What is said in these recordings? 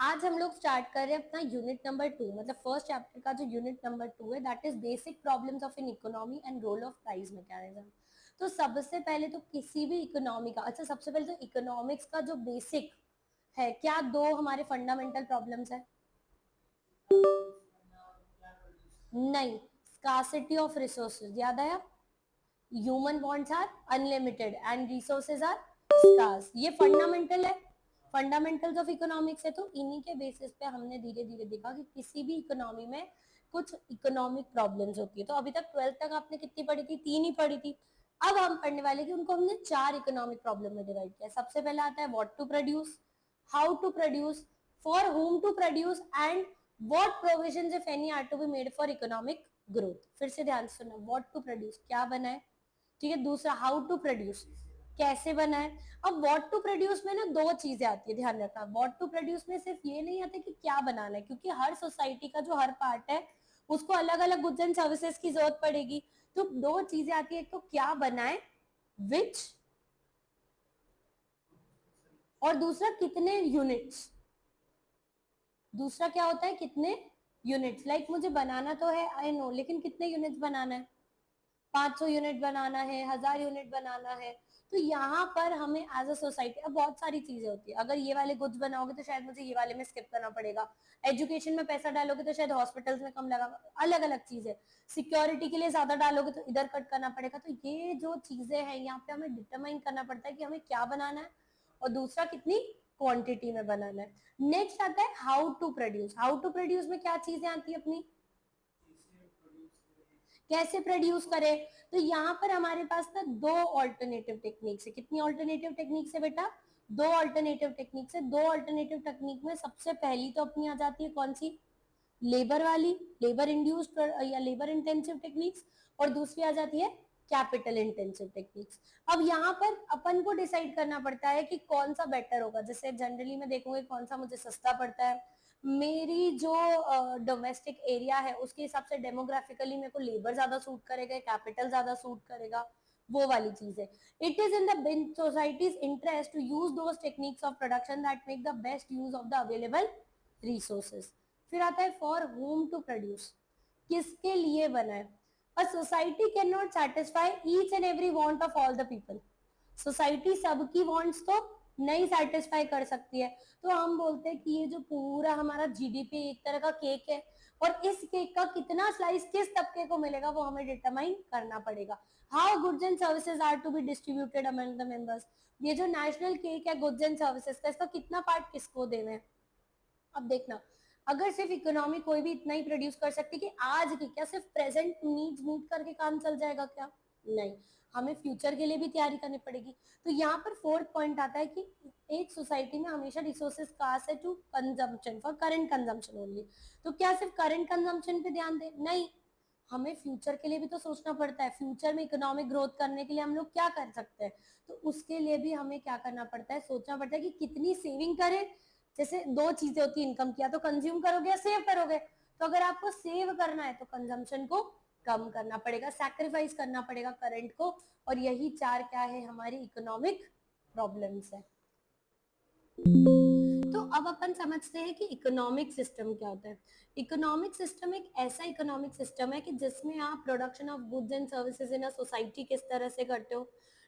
आज हम लोग स्टार्ट कर रहे हैं अपना यूनिट नंबर 2, मतलब फर्स्ट चैप्टर का जो यूनिट नंबर 2 है, that is basic problems of an economy and role of price mechanism. तो सबसे पहले तो किसी भी इकोनॉमी का, अच्छा सबसे पहले तो इकोनॉमिक्स का जो बेसिक है, क्या दो हमारे फंडामेंटल प्रॉब्लम्स है? नहीं, स्कार्सिटी ऑफ रिसोर्सेज, याद आया? Human wants are unlimited and resources are scarce, ये फंडामेंटल है, फंडामेंटल्स ऑफ इकोनॉमिक्स है। तो इन्हीं के बेसिस पे हमने धीरे धीरे देखा कि किसी भी इकोनॉमी में कुछ इकोनॉमिक प्रॉब्लम्स होती है। तो अभी तक 12th तक आपने कितनी पढ़ी थी? 3 ही पढ़ी थी। अब हम पढ़ने वाले कि उनको हमने 4 इकोनॉमिक प्रॉब्लम में डिवाइड किया। सबसे पहला आता है what to produce, how to produce, for whom to produce and what provisions if any are to be made for economic growth। फिर से ध्यान से सुनना, what to produce क्या बना है, ठीक है। दूसरा हाउ टू प्रोड्यूस, कैसे बना है। अब व्हाट टू प्रोड्यूस में ना दो चीजें आती है, ध्यान रखना। व्हाट टू प्रोड्यूस में सिर्फ ये नहीं आता कि क्या बनाना है, क्योंकि हर सोसाइटी का जो हर पार्ट है उसको अलग अलग गुड्स एंड सर्विसेज की जरूरत पड़ेगी। तो दो चीजें आती है, एक तो क्या बनाए विच, और दूसरा कितने यूनिट्स। दूसरा क्या होता है, कितने यूनिट्स। लाइक मुझे बनाना तो है, आई नो, लेकिन कितने यूनिट्स बनाना है? 500 यूनिट बनाना है, 1000 यूनिट बनाना है। तो यहाँ पर हमें एज अ सोसाइटी, अब बहुत सारी चीजें होती है। अगर ये वाले गुड्स बनाओगे तो शायद मुझे ये वाले में स्किप करना पड़ेगा। एजुकेशन में पैसा डालोगे तो शायद हॉस्पिटल्स में कम लगा, अलग अलग चीजें। सिक्योरिटी के लिए ज्यादा डालोगे तो इधर कट करना पड़ेगा। तो ये जो चीजें हैं यहाँ पे हमें डिटरमाइन करना पड़ता है कि हमें क्या बनाना है, और दूसरा कितनी क्वांटिटी में बनाना है। नेक्स्ट आता है how to produce. How to produce में क्या चीजें आती है अपनी, कैसे प्रोड्यूस करें। तो यहाँ पर हमारे पास ना दो ऑल्टरनेटिव टेक्निक्स है। कितनी ऑल्टरनेटिव टेक्निक्स है बेटा? दो ऑल्टरनेटिव टेक्निक्स है। दो ऑल्टरनेटिव टेक्निक में सबसे पहली तो अपनी आ जाती है कौन सी, लेबर वाली, लेबर इंड्यूस्ड या लेबर इंटेंसिव टेक्निक्स, और दूसरी आ जाती है कैपिटल इंटेंसिव टेक्निक्स। अब यहाँ पर अपन को डिसाइड करना पड़ता है कि कौन सा बेटर होगा। जैसे जनरली मैं देखूंगी कौन सा मुझे सस्ता पड़ता है, मेरी जो डोमेस्टिक एरिया है उसके हिसाब से डेमोग्राफिकली मेरे को लेबर ज्यादा सूट करेगा, कैपिटल ज्यादा सूट करेगा, वो वाली चीज है। It is in the society's interest to use those techniques of production that make the best use of the available resources. फिर आता है फॉर होम टू प्रोड्यूस, किसके लिए बना है। A society can not satisfy each and every want of all the people. Society सबकी wants तो नहीं सेटिस्फाई कर सकती है। तो हम बोलते हैं कि ये जो पूरा हमारा जीडीपी एक तरह का केक है, और इस केक का कितना स्लाइस किस तबके को मिलेगा वो हमें डिटरमाइन करना पड़ेगा। How goods and services are to be distributed among the members. ये जो नेशनल केक है गुड्स एंड सर्विसेज का, इसका कितना पार्ट किसको देना है। अब देखना, अगर सिर्फ इकोनॉमी कोई भी इतना ही प्रोड्यूस कर सकती कि आज की, क्या सिर्फ प्रेजेंट नीड्स मीट करके काम चल जाएगा क्या? नहीं, हमें फ्यूचर के लिए भी तैयारी करनी पड़ेगी। तो यहाँ पर फोर्थ पॉइंट आता है कि एक सोसाइटी में हमेशा रिसोर्सेज कास्ट है to consumption, for current consumption only. तो क्या सिर्फ करंट कंजम्पशन पे ध्यान दे? नहीं, हमें फ्यूचर के लिए भी तो सोचना पड़ता है। फ्यूचर में इकोनॉमिक ग्रोथ करने के लिए हम लोग क्या कर सकते हैं, तो उसके लिए भी हमें क्या करना पड़ता है, सोचना पड़ता है कि कितनी सेविंग करें। जैसे दो चीजें होती है इनकम की, या तो कंज्यूम करोगे या सेव करोगे। तो अगर आपको सेव करना है तो कंजम्पशन को कम करना पड़ेगा, सैक्रिफाइस करना पड़ेगा करंट को। और यही चार क्या है, हमारी इकोनॉमिक प्रॉब्लम्स है। तो अब अपन समझते हैं कि इकोनॉमिक सिस्टम क्या होता है। इकोनॉमिक सिस्टम एक ऐसा इकोनॉमिक सिस्टम है कि जिसमें आप production of goods and services in a society किस तरह से करते हो,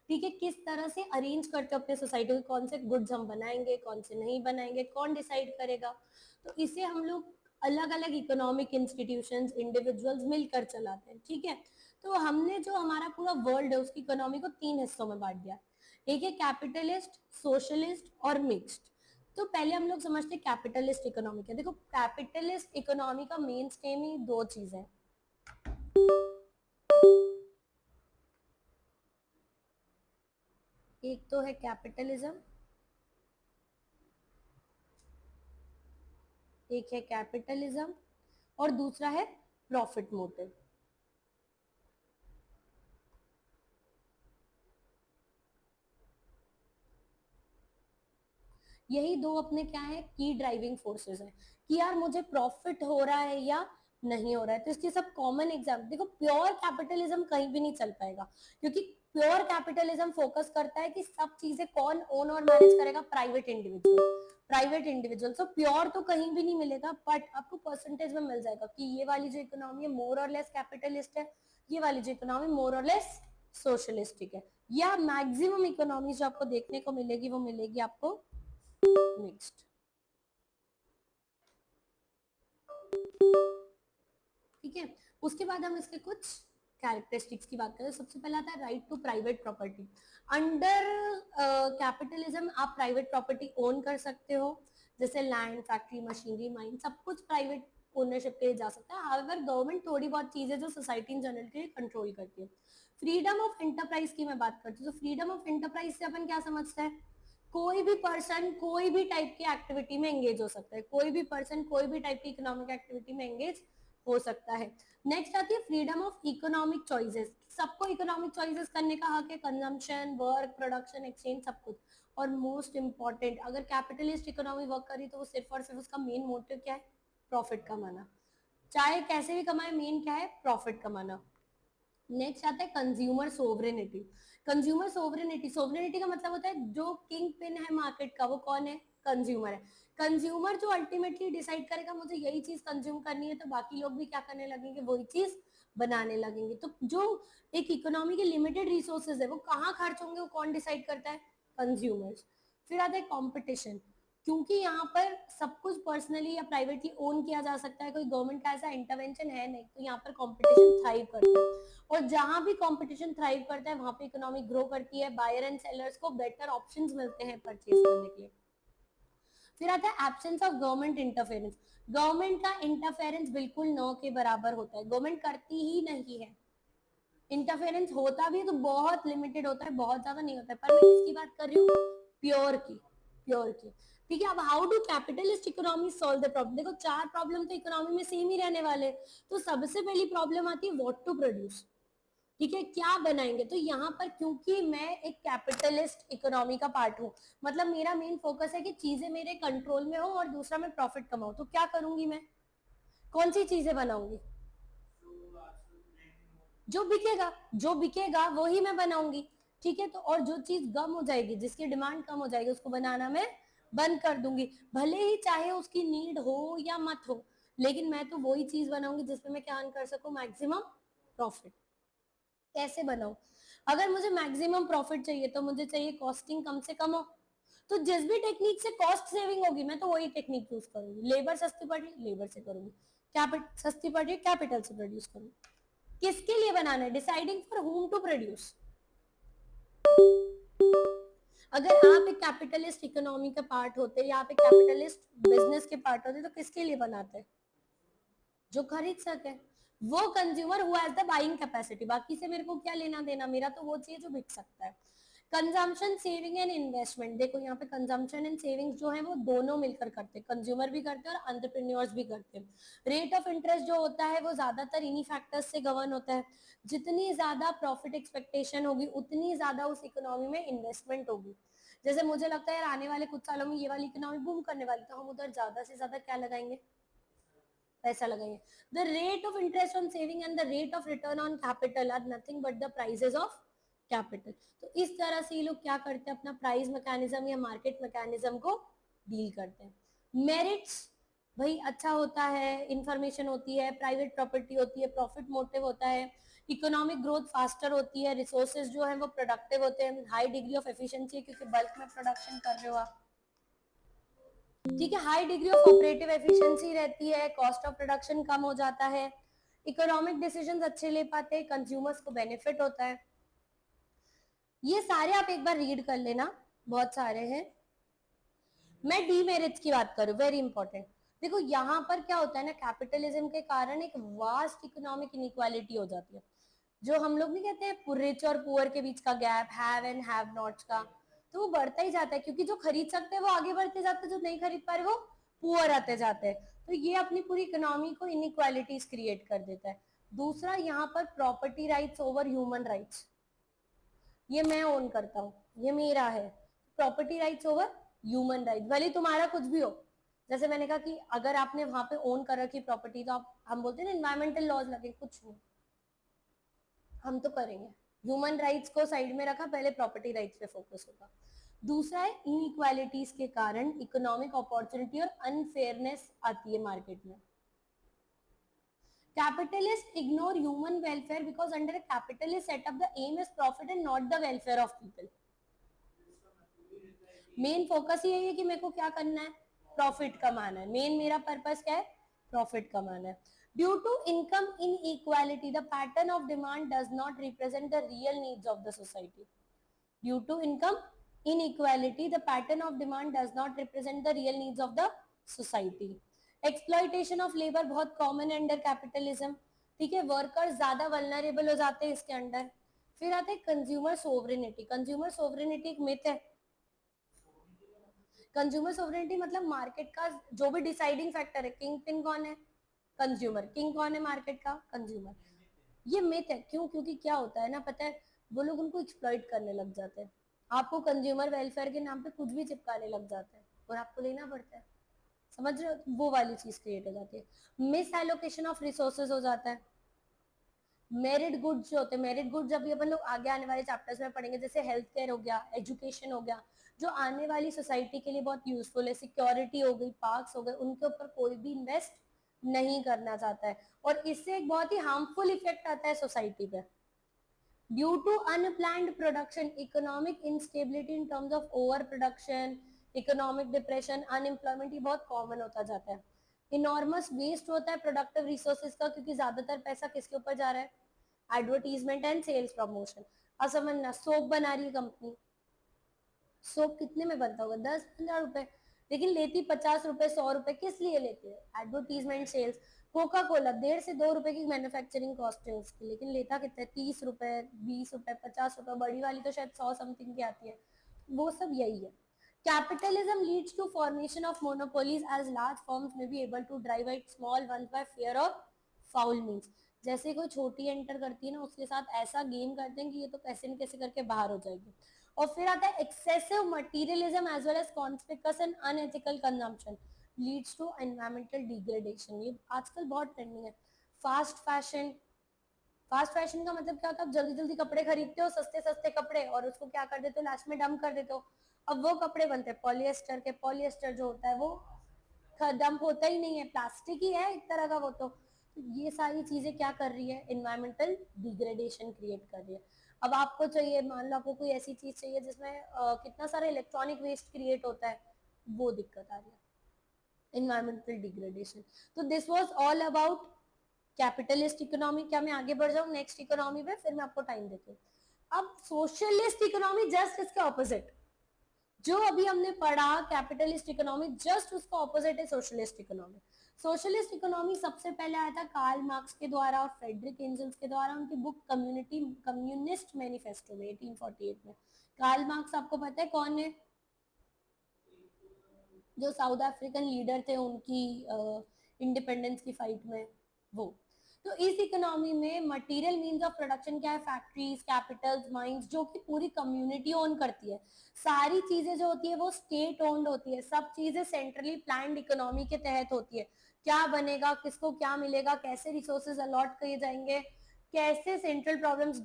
ठीक है, किस तरह से अरेंज करते हो अपने सोसाइटी को, कौन से गुड्स हम बनाएंगे कौन से नहीं बनाएंगे, कौन डिसाइड करेगा। तो इसे हम लोग अलग अलग इकोनॉमिक इंस्टीट्यूशंस, इंडिविजुअल्स मिलकर चलाते हैं, ठीक है। तो हमने जो हमारा पूरा वर्ल्ड है उसकी इकोनॉमी को 3 हिस्सों में बांट दिया। एक है कैपिटलिस्ट, सोशलिस्ट और मिक्स्ड। तो पहले हम लोग समझते कैपिटलिस्ट इकोनॉमी क्या। देखो, कैपिटलिस्ट इकोनॉमी का मेन स्टेम ही दो चीजें, एक तो है कैपिटलिज्म, एक है कैपिटलिज्म, और दूसरा है प्रॉफिट मोटिव। यही दो अपने क्या है, की ड्राइविंग फोर्सेस है कि यार मुझे प्रॉफिट हो रहा है या नहीं हो रहा है। तो इसके सब कॉमन एग्जाम्पल देखो, प्योर कैपिटलिज्म कहीं भी नहीं चल पाएगा, क्योंकि प्योर कैपिटलिज्म फोकस करता है कि सब चीजें कौन ओन और मैनेज करेगा, private individual. Private individual. So pure तो कहीं भी नहीं मिलेगा, बट आपको परसेंटेज में मिल जाएगा कि ये वाली जो इकोनॉमी है मोर और लेस कैपिटलिस्ट है, ये वाली जो इकोनॉमी मोर और लेस सोशलिस्टिक है, या मैक्सिमम इकोनॉमी जो आपको देखने को मिलेगी वो मिलेगी आपको मिक्स्ड। ठीक है, उसके बाद हम इसके कुछ कैरेक्टरिस्टिक्स की बात करें। सबसे पहला आता है right to private property. Under capitalism आप प्राइवेट प्रॉपर्टी ओन कर सकते हो, जैसे लैंड, फैक्ट्री, मशीनरी, माइन, सब कुछ प्राइवेट ओनरशिप के लिए जा सकता है। हाउएवर गवर्नमेंट थोड़ी बहुत चीजें जो सोसाइटी इन जनरल के लिए कंट्रोल करती है। फ्रीडम ऑफ एंटरप्राइज की मैं बात करती हूँ, तो फ्रीडम ऑफ एंटरप्राइज से अपन क्या समझते हैं, कोई भी पर्सन कोई भी टाइप की एक्टिविटी में एंगेज हो सकता है, कोई भी पर्सन कोई भी टाइप की इकोनॉमिक एक्टिविटी में एंगेज हो सकता है। नेक्स्ट आती है फ्रीडम ऑफ इकोनॉमिक चॉइसेस, सबको इकोनॉमिक चॉइसेस करने का हक है, कंजम्पशन, वर्क, प्रोडक्शन, एक्सचेंज, सब कुछ। और मोस्ट इंपॉर्टेंट, अगर कैपिटलिस्ट इकोनॉमी वर्क करी तो वो सिर्फ और सिर्फ उसका मेन मोटिव क्या है, प्रॉफिट कमाना, चाहे कैसे भी कमाए, मेन क्या है, प्रॉफिट कमाना। नेक्स्ट आता है consumer sovereignty. Consumer sovereignty, sovereignty का मतलब होता है जो किंग पिन है मार्केट का वो कौन है, कंज्यूमर है। कंज्यूमर जो अल्टीमेटली डिसाइड करेगा मुझे यही चीज कंज्यूम करनी है, तो बाकी लोग भी क्या करने लगेंगे, वही चीज बनाने लगेंगे। तो जो एक इकोनॉमी के लिमिटेड रिसोर्सेज है वो कहाँ खर्च होंगे, वो कौन डिसाइड करता है, कंज्यूमर्स। फिर आता है कॉम्पिटिशन, क्योंकि यहाँ पर सब कुछ पर्सनली या प्राइवेटली ओन किया जा सकता है, कोई गवर्नमेंट का ऐसा इंटरवेंशन है नहीं, तो यहाँ पर कॉम्पिटिशन थ्राइव करता है। और जहां भी कंपटीशन थ्राइव करता है वहां पे इकोनॉमी ग्रो करती है, बायर एंड सेलर्स को बेटर ऑप्शंस मिलते हैं परचेज करने के लिए। फिर आता है absence of government interference. Government का इंटरफेरेंस बिल्कुल नो के बराबर होता है, गवर्नमेंट करती ही नहीं है। इंटरफेरेंस होता भी है तो बहुत लिमिटेड होता है, बहुत ज्यादा नहीं होता है। पर मैं किसकी बात कर रही हूँ, प्योर की, प्योर की। ठीक है, अब how do capitalist economy solve the problem. देखो चार प्रॉब्लम तो इकोनॉमी में सेम ही रहने वाले, तो सबसे पहली प्रॉब्लम आती है व्हाट टू प्रोड्यूस। ठीक है, क्या बनाएंगे, तो यहाँ पर क्योंकि मैं एक कैपिटलिस्ट इकोनॉमी का पार्ट हूँ, मतलब मेरा मेन फोकस है कि चीजें मेरे कंट्रोल में हो और दूसरा मैं प्रॉफिट कमाऊं, तो क्या करूंगी मैं, कौन सी चीजें बनाऊंगी, जो बिकेगा, जो बिकेगा वही मैं बनाऊंगी। ठीक है, तो और जो चीज कम हो जाएगी, जिसकी डिमांड कम हो जाएगी, उसको बनाना मैं बंद कर दूंगी, भले ही चाहे उसकी नीड हो या मत हो, लेकिन मैं तो वही चीज बनाऊंगी जिसमें मैं क्या अर्न कर सकूं, मैक्सिमम प्रॉफिट। कैसे बनाऊं, अगर मुझे मैक्सिमम प्रॉफिट चाहिए तो मुझे चाहिए कॉस्टिंग कम से कम हो, तो जिस भी टेक्निक से कॉस्ट सेविंग होगी मैं तो वही टेक्निक यूज करूंगी। लेबर सस्ती पड़ रही लेबर से करूंगी, कैपिटल सस्ती पड़ रही कैपिटल से प्रोड्यूस करूंगी। किसके लिए बनाना है, deciding for whom to produce. अगर आप एक कैपिटलिस्ट इकोनॉमी का पार्ट होते या आप एक कैपिटलिस्ट बिजनेस के पार्ट होते तो किसके लिए बनाते, जो खरीद सके, वो consumer who has the buying capacity, बाकी से मेरे को क्या लेना देना, मेरा तो वो चाहिए जो बिक सकता है। कंजम्पशन, सेविंग एंड इन्वेस्टमेंट, देखो यहाँ पे कंजम्पशन एंड सेविंग्स जो है वो दोनों मिलकर करते हैं, कंज्यूमर भी करते हैं और एंटरप्रेन्योर्स भी करते हैं। रेट ऑफ इंटरेस्ट जो होता है वो ज्यादातर इन्हीं फैक्टर्स से गवर्न होता है, जितनी ज्यादा प्रॉफिट एक्सपेक्टेशन होगी उतनी ज्यादा उस इकोनॉमी में इन्वेस्टमेंट होगी। जैसे मुझे लगता है यार आने वाले कुछ सालों में ये वाली इकोनॉमी बूम करने वाली, तो हम उधर ज्यादा से ज्यादा क्या लगाएंगे, पैसा लगाएंगे। The rate of interest on saving and the rate of return on capital R nothing but the prices of capital. तो इस तरह से ये लोग क्या करते हैं, अपना प्राइस मैकेनिज्म या मार्केट मैकेनिज्म को डील करते हैं। मेरिट्स, भाई अच्छा होता है, इंफॉर्मेशन होती है, प्राइवेट प्रॉपर्टी होती है, प्रॉफिट मोटिव होता है, इकोनॉमिक ग्रोथ फास्टर होती है, रिसोर्सेज जो है वो प्रोडक्टिव होते हैं, हाई डिग्री ऑफ एफिशिएंसी क्योंकि बल्क में प्रोडक्शन कर रहे हो आप। ठीक है, high degree of operative efficiency रहती है, कॉस्ट ऑफ प्रोडक्शन कम हो जाता है, इकोनॉमिक डिसीजंस अच्छे ले पाते हैं, कंज्यूमर्स को बेनिफिट होता है। ये सारे आप एक बार रीड कर लेना, बहुत सारे हैं। मैं डीमेरिट्स की बात करूं, वेरी इंपॉर्टेंट। देखो यहाँ पर क्या होता है ना, कैपिटलिज्म के कारण एक वास्ट इकोनॉमिक इनइक्वालिटी हो जाती है, जो हम लोग नहीं कहते हैं रिच और पुअर के बीच का gap, have and have nots का, तो वो बढ़ता ही जाता है, क्योंकि जो खरीद सकते हैं वो आगे बढ़ते जाते हैं, जो नहीं खरीद पा रहे वो पुअर आते जाते हैं। तो ये अपनी पूरी इकोनॉमी को इनइक्वालिटीज क्रिएट कर देता है। दूसरा, यहाँ पर property rights over human rights, ये मैं ओन करता हूँ, ये मेरा है, property rights over human right, भले तुम्हारा कुछ भी हो। जैसे मैंने कहा कि अगर आपने वहां पे ओन कर रखी प्रॉपर्टी तो आप, हम बोलते हैं ना एनवायरमेंटल लॉज लगे, कुछ नहीं, हम तो करेंगे, ह्यूमन राइट्स को साइड में रखा, पहले प्रॉपर्टी राइट्स पे फोकस होगा। दूसरा है इनइक्वालिटीज के कारण इकोनॉमिक अपॉर्चुनिटी और अनफेयरनेस आती है मार्केट में. Capitalists ignore human welfare because under a capitalist setup the aim is profit and not the welfare of people. Main focus यही है कि मेरे को क्या करना है, प्रॉफिट कमाना है. मेन मेरा पर्पस क्या है, प्रॉफिट कमाना है. Due to income inequality the pattern of demand does not represent the real needs of the society. Due to income inequality the pattern of demand does not represent the real needs of the society. Exploitation of labour बहुत common है under capitalism. ठीक है, workers ज्यादा vulnerable हो जाते हैं इसके under. फिर आते हैं कंज्यूमर सोवरेनिटी. कंज्यूमर सोवरेनिटी एक मिथ है. कंज्यूमर सोवरेनिटी मतलब मार्केट का जो भी डिसाइडिंग फैक्टर है, किंग पिन कौन है, कंज्यूमर. किंग कौन है मार्केट का, कंज्यूमर. ये मिथ है. क्यों? क्योंकि क्या होता है ना, पता है, वो लोग उनको एक्सप्लॉइट करने लग जाते हैं. आपको कंज्यूमर वेलफेयर के नाम पे कुछ भी चिपकाने लग जाते हैं और आपको लेना पड़ता है. समझ रहे हो, वो वाली चीज क्रिएट हो जाती है. मिस एलोकेशन ऑफ रिसोर्सेज हो जाता है. मेरिट गुड्स जो होते हैं, मेरिट गुड्स जब भी अपन लोग आगे आने वाले चैप्टर्स में पढ़ेंगे, जैसे हेल्थ केयर हो गया, एजुकेशन हो गया, जो आने वाली सोसाइटी के लिए बहुत यूजफुल है. सिक्योरिटी हो गई, पार्क्स हो गए, उनके ऊपर कोई भी इन्वेस्ट नहीं करना चाहता है और इससे एक बहुत ही हार्मफुल इफेक्ट आता है सोसाइटी पे. Due to unplanned production economic instability in terms of over production, economic depression, unemployment, ये बहुत कॉमन होता जाता है. इनॉर्मस वेस्ट होता है प्रोडक्टिव रिसोर्सेज का, क्योंकि ज्यादातर पैसा किसके ऊपर जा रहा है, एडवर्टीजमेंट एंड सेल्स प्रमोशन. अब समझना, सोप बना रही है कंपनी, सोप कितने में बनता होगा, 10-15 रुपए, लेकिन लेती 50 रुपए 100 रुपए. किस लिए लेती है, एडवर्टीजमेंट सेल्स. कोका कोला 1.5 से 2 रुपए की मैन्युफैक्चरिंग कॉस्ट है उसकी, लेकिन लेता कितना है, 30 रुपए, 20 रुपए, 50 रुपए. बड़ी वाली तो शायद 100 समथिंग की आती है. वो सब यही है. Capitalism leads to formation of monopolies as large firms may be able to drive out small ones by fear of foul means. जैसे कोई छोटी एंटर करती है ना, उसके साथ ऐसा गेम करते हैं कि ये तो कैसे न कैसे करके बाहर हो जाएगी. और फिर आता है excessive materialism as well as conspicuous and unethical consumption leads to environmental degradation. ये आजकल बहुत ट्रेंडिंग है. Fast fashion. फास्ट फैशन का मतलब क्या होता है, आप जल्दी जल्दी कपड़े खरीदते हो, सस्ते सस्ते कपड़े, और उसको क्या कर देते हो, लास्ट में डंप कर देते हो. अब वो कपड़े बनते हैं पॉलिएस्टर के. पॉलिएस्टर जो होता है वो डंप होता ही नहीं है, प्लास्टिक ही है एक तरह का वो. तो ये सारी चीजें क्या कर रही है, एनवायरमेंटल डिग्रेडेशन क्रिएट कर रही है. अब आपको चाहिए, मान लो आपको कोई ऐसी चीज चाहिए जिसमें कितना सारा इलेक्ट्रॉनिक वेस्ट क्रिएट होता है, वो दिक्कत आ रही है, एनवायरमेंटल डिग्रेडेशन. तो this was all about capitalist economy. क्या मैं आगे बढ़ जाऊं नेक्स्ट इकोनॉमी पे, फिर मैं आपको टाइम देती हूँ. अब सोशलिस्ट इकोनॉमी जस्ट इसके ऑपोजिट. जो अभी हमने पढ़ा कैपिटलिस्ट इकोनॉमी, जस्ट उसका ऑपोजिट है सोशलिस्ट इकोनॉमी. सोशलिस्ट इकोनॉमी सबसे पहले आया था कार्ल मार्क्स के द्वारा और फ्रेडरिक एंजल्स के द्वारा, उनकी बुक कम्युनिस्ट मैनिफेस्टो में 1848 में. कार्ल मार्क्स आपको पता है कौन है, जो साउथ अफ्रीकन लीडर थे उनकी इंडिपेंडेंस की फाइट में, वो. तो इस इकोनॉमी में मटेरियल मींस ऑफ प्रोडक्शन क्या है, फैक्ट्रीज, कैपिटल्स, माइंस, जो कि पूरी कम्युनिटी ओन करती है. सारी चीजें जो होती है वो स्टेट ओन्ड होती है. सब चीजें सेंट्रली प्लान्ड इकोनॉमी के तहत होती है. क्या बनेगा, किसको क्या मिलेगा, कैसे रिसोर्सेज अलॉट किए जाएंगे, कैसे सेंट्रल प्रॉब्लम्स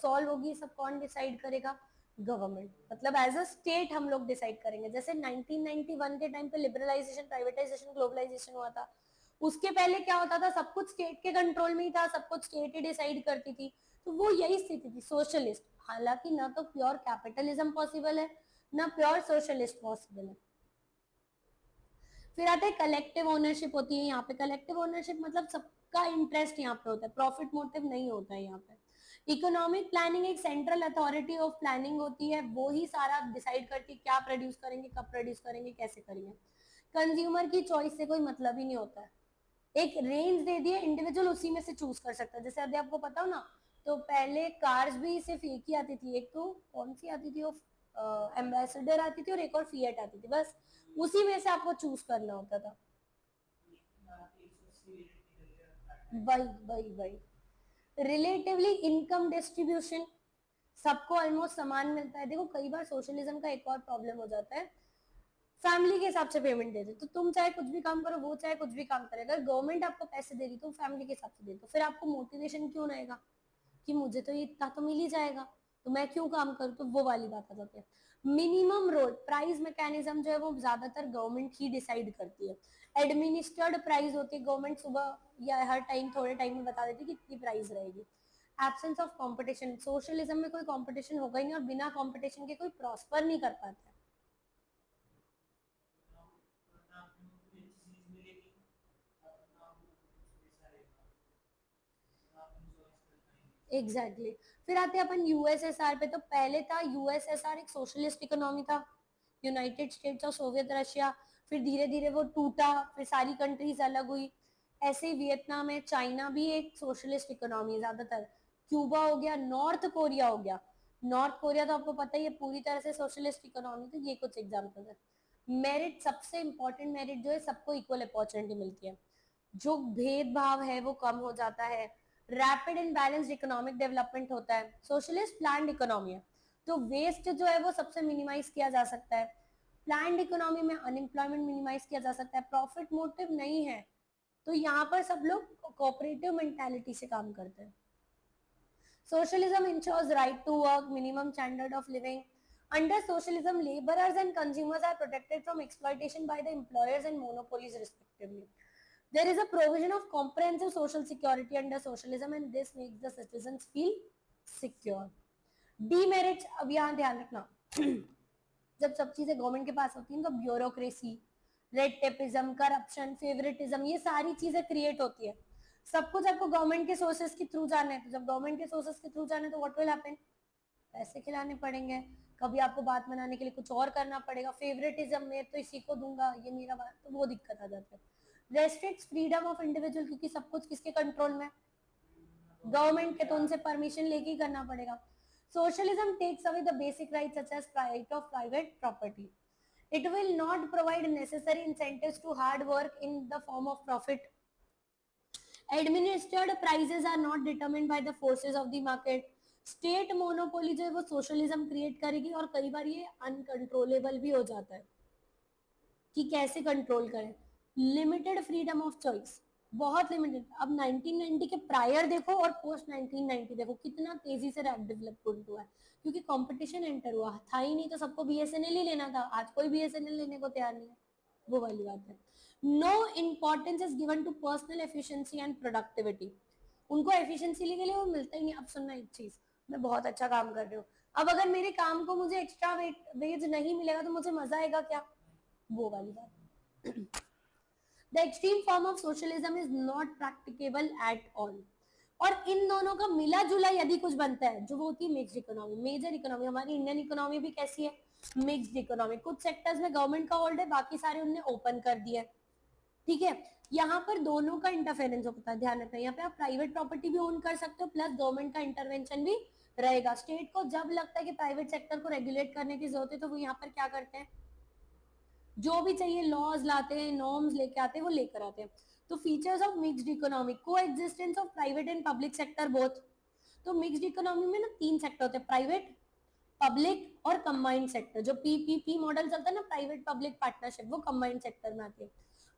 सॉल्व होगी, सब कौन डिसाइड करेगा, गवर्नमेंट. मतलब एज अ स्टेट हम लोग डिसाइड करेंगे. जैसे 1991 के टाइम पे लिबरलाइजेशन, प्राइवेटाइजेशन, ग्लोबलाइजेशन हुआ था, उसके पहले क्या होता था, सब कुछ स्टेट के कंट्रोल में ही था, सब कुछ स्टेट ही डिसाइड करती थी. तो वो यही स्थिति थी सोशलिस्ट. हालांकि ना तो प्योर कैपिटलिज्म पॉसिबल है, ना प्योर सोशलिस्ट पॉसिबल है. फिर आता है कलेक्टिव ओनरशिप होती है यहाँ पे. कलेक्टिव ओनरशिप मतलब सबका इंटरेस्ट यहाँ पे होता है, प्रॉफिट मोटिव नहीं होता है यहाँ पे. इकोनॉमिक प्लानिंग एक सेंट्रल अथॉरिटी ऑफ प्लानिंग होती है, वो ही सारा डिसाइड करती है क्या प्रोड्यूस करेंगे, कब प्रोड्यूस करेंगे, कैसे करेंगे. कंज्यूमर की चॉइस से कोई मतलब ही नहीं होता है. एक रेंज दे दिए, इंडिविजुअल उसी में से चूज कर सकता है. जैसे अभी आपको पता हो ना, तो पहले कार्स भी सिर्फ एक ही आती थी, एक तो कौन सी आती थी, वो एम्बेसडर आती थी और एक और फिएट आती थी, बस उसी में से आपको चूज करना होता था. वही वही वही. रिलेटिवली इनकम डिस्ट्रीब्यूशन, सबको ऑलमोस्ट समान मिलता है. देखो कई बार सोशलिज्म का एक और प्रॉब्लम हो जाता है, फैमिली के हिसाब से पेमेंट दे दे. तो तुम चाहे कुछ भी काम करो, वो चाहे कुछ भी काम करे, अगर गवर्नमेंट आपको पैसे दे रही तो फैमिली के हिसाब से दे, तो फिर आपको मोटिवेशन क्यों रहेगा कि मुझे तो ये इतना तो मिल ही जाएगा, तो मैं क्यों काम करूँ. तो वो वाली बात आ जाती है. मिनिमम रोल प्राइस मैकेनिज्म जो है वो ज्यादातर गवर्नमेंट ही डिसाइड करती है। एडमिनिस्टर्ड प्राइस होती है, गवर्नमेंट सुबह या हर टाइम थोड़े टाइम में बता देती है कितनी प्राइस रहेगी। एब्सेंस ऑफ कंपटीशन, सोशलिज्म में कोई कंपटीशन होगा ही नहीं और बिना कंपटीशन के कोई प्रॉस्पर नहीं कर पाता है। Exactly exactly. फिर आते हैं अपन यूएसएसआर पे। तो पहले था यूएसएसआर, एक सोशलिस्ट इकोनॉमी था, यूनाइटेड स्टेट्स और सोवियत रशिया। फिर धीरे धीरे वो टूटा, फिर सारी कंट्रीज अलग हुई। ऐसे ही वियतनाम है, चाइना भी एक सोशलिस्ट इकोनॉमी है ज्यादातर। क्यूबा हो गया, नॉर्थ कोरिया हो गया। नॉर्थ कोरिया तो आपको पता ही है पूरी तरह से सोशलिस्ट इकोनॉमी। तो ये कुछ एग्जाम्पल है। मेरिट, सबसे इंपॉर्टेंट मेरिट जो है, सबको इक्वल अपॉर्चुनिटी मिलती है, जो भेदभाव है वो कम हो जाता है। Rapid and balanced economic development होता है। सोशलिस्ट प्लान्ड इकोनॉमी है, तो वेस्ट जो है वो सबसे मिनिमाइज किया जा सकता है। प्लान्ड इकोनॉमी में अनएम्प्लॉयमेंट मिनिमाइज किया जा सकता है, प्रॉफिट मोटिव नहीं है, तो यहाँ पर सब लोग कोऑपरेटिव मेंटालिटी से काम करते हैं। Socialism ensures right to work, minimum standard of living. Under socialism, laborers and consumers are protected from exploitation by the employers and monopolies respectively. There is a provision of comprehensive social security under socialism and this makes the citizens feel secure. Demerits, अब यहाँ ध्यान रखना जब सब चीजें government के पास होती हैं तो bureaucracy, red tapism, corruption, favouritism, ये सारी चीजें क्रिएट होती है। सब कुछ आपको गवर्नमेंट के सोर्सेस के थ्रू जाना है, तो जब गवर्नमेंट के सोर्सेस के थ्रू जाना है तो व्हाट विल हैपन, पैसे खिलाने पड़ेंगे, कभी आपको बात बनाने के लिए कुछ और करना पड़ेगा। फेवरेटिज्म में तो इसी को दूंगा, ये मेरा बात, तो वो दिक्कत आ जाता है। रेस्ट्रिक्ट्स फ्रीडम ऑफ इंडिविजुअल, क्योंकि सब कुछ किसके कंट्रोल में, गवर्नमेंट के, तो उनसे परमिशन लेके ही करना पड़ेगा। Socialism takes away the basic rights such as right of private property. It will not provide necessary incentives to hard work in the form of profit. Administered prices are not determined by the forces of the market. State monopoly जो है वो socialism create करेगी और कई बार ये uncontrollable भी हो जाता है कि कैसे कंट्रोल करें। लिमिटेड फ्रीडम ऑफ चॉइस, बहुत लिमिटेड। अब 1990 के प्रायर देखो और पोस्ट 1990 देखो, कितना तेजी से रैप डेवलपमेंट हुआ है, क्योंकि कंपटीशन एंटर हुआ था ही नहीं, तो सबको बीएसएनएल ही लेना था। आज कोई बीएसएनएल लेने को तैयार नहीं है, वो वाली बात है। No importance is given to personal efficiency and productivity, उनको एफिशिएंसी के लिए वो मिलता ही नहीं। अब सुनना एक चीज, मैं बहुत अच्छा काम कर रही हूँ, अब अगर मेरे काम को मुझे एक्स्ट्रा वेज नहीं मिलेगा तो मुझे मजा आएगा क्या, वो वाली बात। The extreme form of socialism is not practicable at all. और इन दोनों का मिला जुला यदि कुछ बनता है, जो वो होती है मिक्स्ड इकोनॉमी। मेजर इकोनॉमी, हमारी इंडियन इकोनॉमी भी कैसी है, मिक्स्ड इकोनॉमी। कुछ सेक्टर्स में गवर्नमेंट का होल्ड है, बाकी सारे उन्होंने ओपन कर दिया है, ठीक है। यहाँ पर दोनों का इंटरफेरेंस होता है, ध्यान रखना। यहाँ पे आप प्राइवेट प्रॉपर्टी भी ओन कर सकते हो, प्लस गवर्नमेंट का इंटरवेंशन भी रहेगा। स्टेट को जब लगता है कि प्राइवेट सेक्टर को रेगुलेट करने की जरूरत है, तो वो यहाँ पर क्या करते हैं, जो भी चाहिए लॉज लाते हैं, नॉर्म्स लेके आते हैं, वो लेकर आते हैं। तो फीचर्स ऑफ मिक्स्ड इकोनॉमी, को existence of private and public sector both. तो मिक्स्ड इकोनॉमी में ना तीन सेक्टर होते हैं, प्राइवेट, पब्लिक और कंबाइंड सेक्टर। जो पीपीपी मॉडल चलता है ना, प्राइवेट पब्लिक पार्टनरशिप, वो कंबाइंड सेक्टर में आते हैं।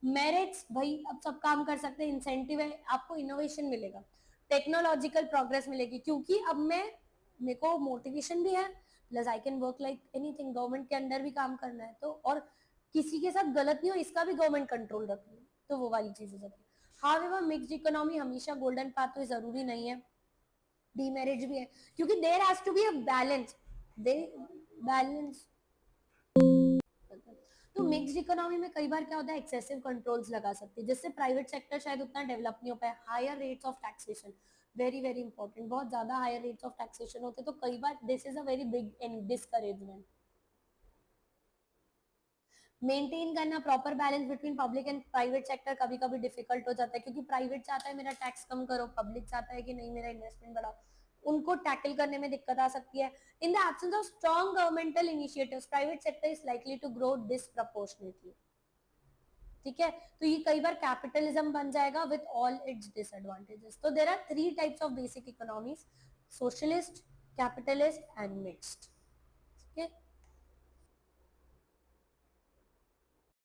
मेरिट्स, भाई अब सब काम कर सकते हैं, इंसेंटिव है, आपको इनोवेशन मिलेगा, टेक्नोलॉजिकल प्रोग्रेस मिलेगी, क्योंकि अब मेरे को मोटिवेशन भी है, plus I can work like anything, government के अंडर भी काम करना है तो, और किसी के साथ गलत नहीं हो इसका भी गवर्नमेंट कंट्रोल रख रही है, तो वो वाली चीजें जाती है। हाउएवर मिक्स्ड इकोनॉमी हमेशा गोल्डन पाथ तो जरूरी नहीं है, डीमेरिट भी है, क्योंकि there has to be a balance, the balance. तो मिक्स्ड इकोनॉमी में कई बार क्या होता है, एक्सेसिव कंट्रोल्स लगा सकते हैं, जिससे प्राइवेट सेक्टर शायद उतना डेवलप नहीं हो पाए। Higher rates of taxation, very very important, बहुत ज्यादा हायर रेट्स ऑफ टैक्सेशन होते तो कई बार this is a very big discouragement. Maintain करना proper balance between public and private sector कभी कभी डिफिकल्ट हो जाता है, क्योंकि प्राइवेट चाहता है मेरा टैक्स कम करो, पब्लिक चाहता है कि नहीं मेरा इन्वेस्टमेंट बढ़ाओ, उनको टैकल करने में दिक्कत आ सकती है। In the absence of strong governmental initiatives, private sector is likely to grow disproportionately, ठीक है। तो ये कई बार कैपिटलिज्म बन जाएगा विद ऑल इट्स डिसएडवांटेजेस। तो there are three types of basic economies, socialist, capitalist and mixed.